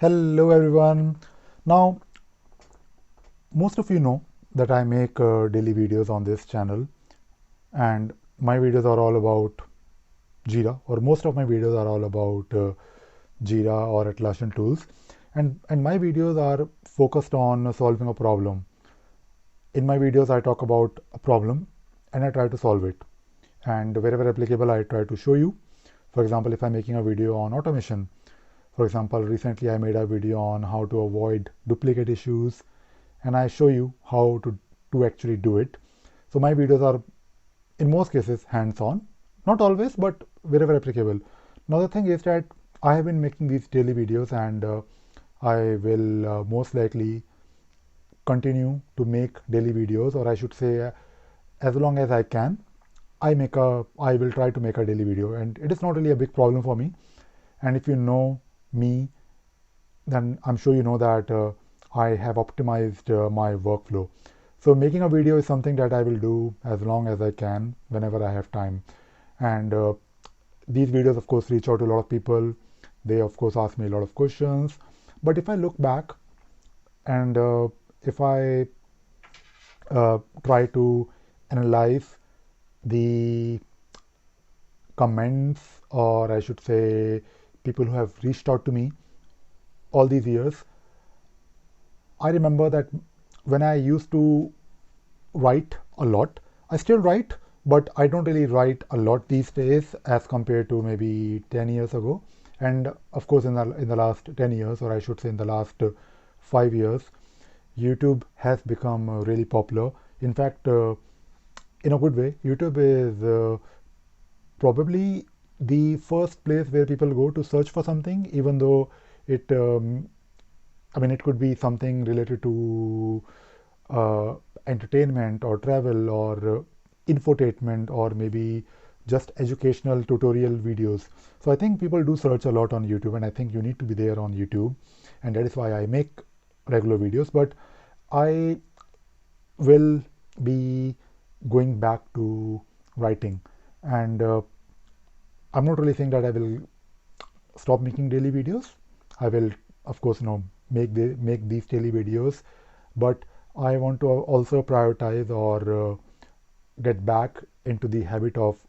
Hello everyone. Now, most of you know that I make daily videos on this channel, and my videos are all about Jira, or most of my videos are all about Jira or Atlassian tools, and my videos are focused on solving a problem. In my videos, I talk about a problem and I try to solve it, and wherever applicable, I try to show you. For example, if I'm making a video on automation, for example, recently I made a video on how to avoid duplicate issues, and I show you how to actually do it. So my videos are in most cases hands-on, not always, but wherever applicable. Now the thing is that I have been making these daily videos, and I will most likely continue to make daily videos, or I should say, as long as I can. I will try to make a daily video, and it is not really a big problem for me. And if you know me, then I'm sure you know that I have optimized my workflow. So making a video is something that I will do as long as I can, whenever I have time. And these videos, of course, reach out to a lot of people. They, of course, ask me a lot of questions. But if I look back and if I try to analyze the comments, or I should say, people who have reached out to me all these years, I remember that when I used to write a lot, I still write, but I don't really write a lot these days as compared to maybe 10 years ago. And of course, in the last 10 years, or I should say in the last 5 years, YouTube has become really popular. In fact, in a good way, YouTube is probably the first place where people go to search for something, even though it it could be something related to uh, entertainment or travel or infotainment, or maybe just educational tutorial videos. So I think people do search a lot on YouTube, and I think you need to be there on YouTube, and that is why I make regular videos. But I will be going back to writing, and I'm not really saying that I will stop making daily videos. I will, of course, make these daily videos, but I want to also prioritize, or get back into the habit of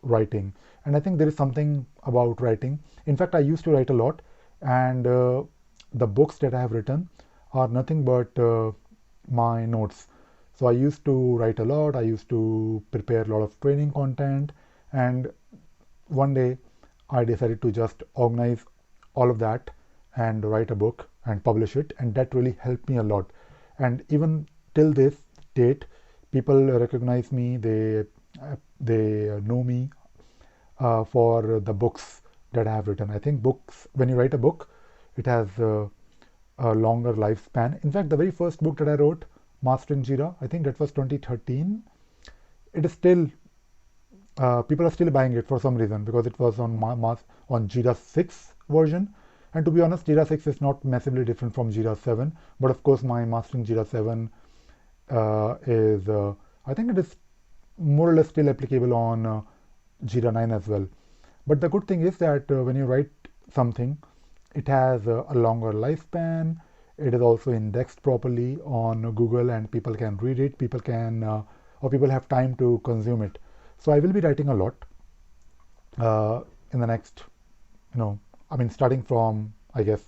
writing. And I think there is something about writing. In fact, I used to write a lot, and the books that I have written are nothing but my notes. So I used to write a lot. I used to prepare a lot of training content, and one day I decided to just organize all of that and write a book and publish it, and that really helped me a lot. And even till this date, people recognize me. They know me for the books that I have written. I think books, when you write a book, it has a longer lifespan. In fact, the very first book that I wrote, Mastering Jira, I think that was 2013. It is still people are still buying it for some reason, because it was on Jira 6 version. And to be honest, Jira 6 is not massively different from Jira 7. But of course, my Mastering Jira 7 is, I think it is more or less still applicable on Jira 9 as well. But the good thing is that when you write something, it has a longer lifespan. It is also indexed properly on Google, and people can read it. Or people have time to consume it. So I will be writing a lot in the next, starting from, I guess,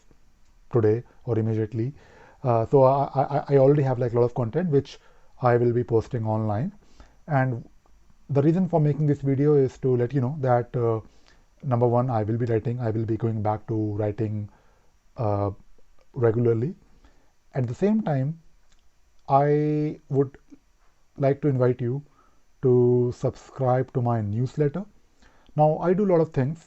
today or immediately. So I already have like a lot of content which I will be posting online. And the reason for making this video is to let you know that number one, I will be writing. I will be going back to writing uh, regularly. At the same time, I would like to invite you to subscribe to my newsletter. Now, I do a lot of things,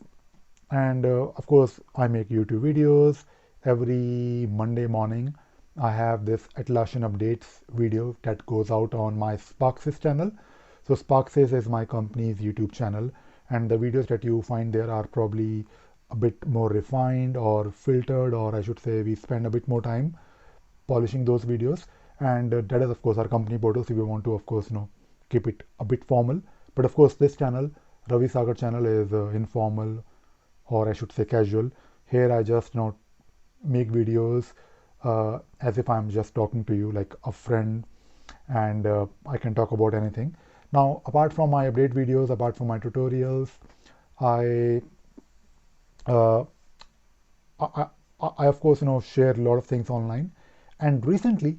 and of course, I make YouTube videos. Every Monday morning, I have this Atlassian updates video that goes out on my Sparksys channel. So Sparksys is my company's YouTube channel, and the videos that you find there are probably a bit more refined or filtered, or I should say we spend a bit more time polishing those videos. And that is, of course, our company photos. If you want to, of course, keep it a bit formal. But of course, this channel, Ravi Sagar channel, is informal, or I should say casual. Here I just make videos as if I'm just talking to you like a friend, and I can talk about anything. Now, apart from my update videos, apart from my tutorials, I uh, I, I of course share a lot of things online, and recently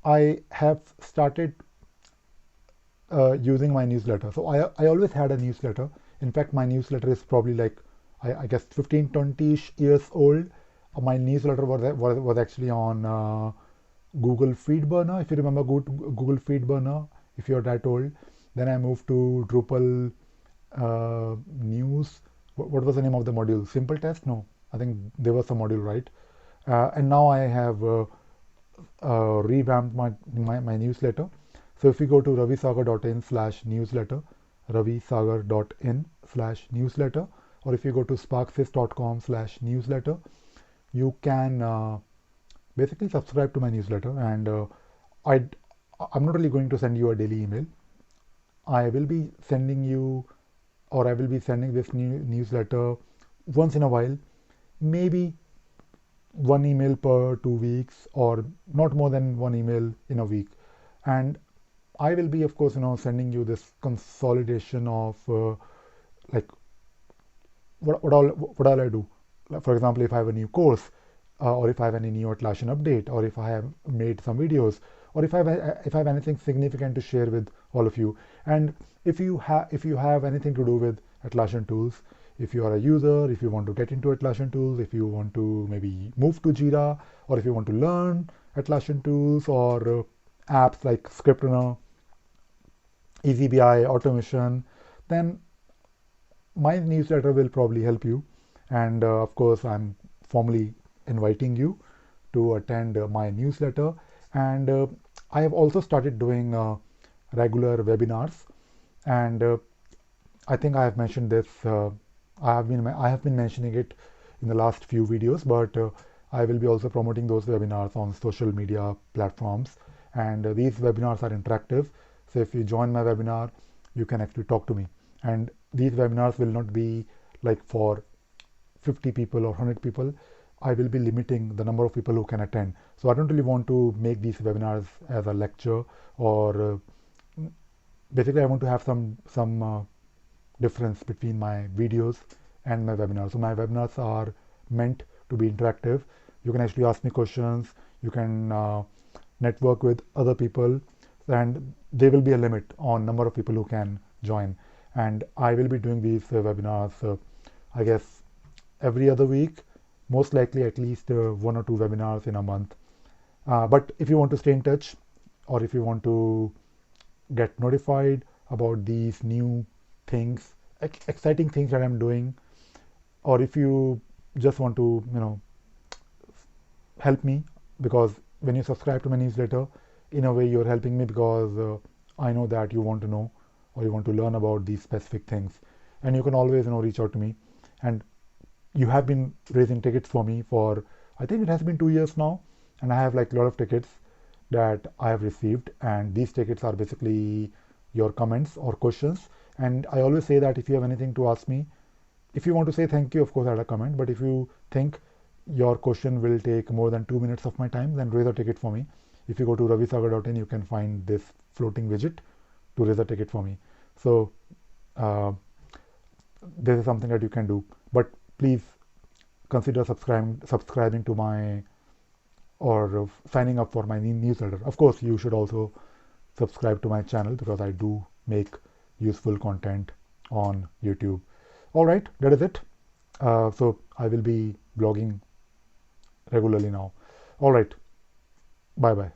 I have started using my newsletter. So I always had a newsletter. In fact, my newsletter is probably like I guess 15, 20-ish years old. My newsletter was actually on Google Feedburner, if you remember Google Feedburner, if you're that old. Then I moved to Drupal news. What was the name of the module? Simple test? No, I think there was a module, right? And now I have revamped my newsletter. So if you go to ravisagar.in/newsletter, ravisagar.in/newsletter, or if you go to sparksys.com/newsletter, you can basically subscribe to my newsletter. And I, I'm not really going to send you a daily email. I will be sending you, or I will be sending this new newsletter once in a while, maybe one email per 2 weeks, or not more than one email in a week. And I will be, of course, sending you this consolidation of like what all I do. Like, for example, if I have a new course, or if I have any new Atlassian update, or if I have made some videos, or if I have anything significant to share with all of you. And if you have anything to do with Atlassian tools, if you are a user, if you want to get into Atlassian tools, if you want to maybe move to Jira, or if you want to learn Atlassian tools, or apps like Script Runner, EasyBI, automation, then my newsletter will probably help you. And of course, I'm formally inviting you to attend my newsletter. And I have also started doing regular webinars. And I think I have mentioned this. I have been mentioning it in the last few videos, but I will be also promoting those webinars on social media platforms. And these webinars are interactive. So if you join my webinar, you can actually talk to me. And these webinars will not be like for 50 people or 100 people. I will be limiting the number of people who can attend. So I don't really want to make these webinars as a lecture, or basically I want to have some difference between my videos and my webinars. So my webinars are meant to be interactive. You can actually ask me questions. You can network with other people, and there will be a limit on number of people who can join. And I will be doing these webinars, I guess, every other week, most likely at least one or two webinars in a month. But if you want to stay in touch, or if you want to get notified about these new things, exciting things that I'm doing, or if you just want to, help me, because when you subscribe to my newsletter, in a way you're helping me, because I know that you want to know, or you want to learn about these specific things. And you can always, reach out to me. And you have been raising tickets for me for, I think it has been 2 years now, and I have like a lot of tickets that I have received, and these tickets are basically your comments or questions. And I always say that if you have anything to ask me, if you want to say thank you, of course, add a comment. But if you think your question will take more than 2 minutes of my time, then raise a ticket for me. If you go to ravisagar.in, you can find this floating widget to raise a ticket for me. So this is something that you can do. But please consider subscribing to my, or signing up for my newsletter. Of course, you should also subscribe to my channel, because I do make useful content on YouTube. All right, that is it. So I will be blogging regularly now. All right, bye bye.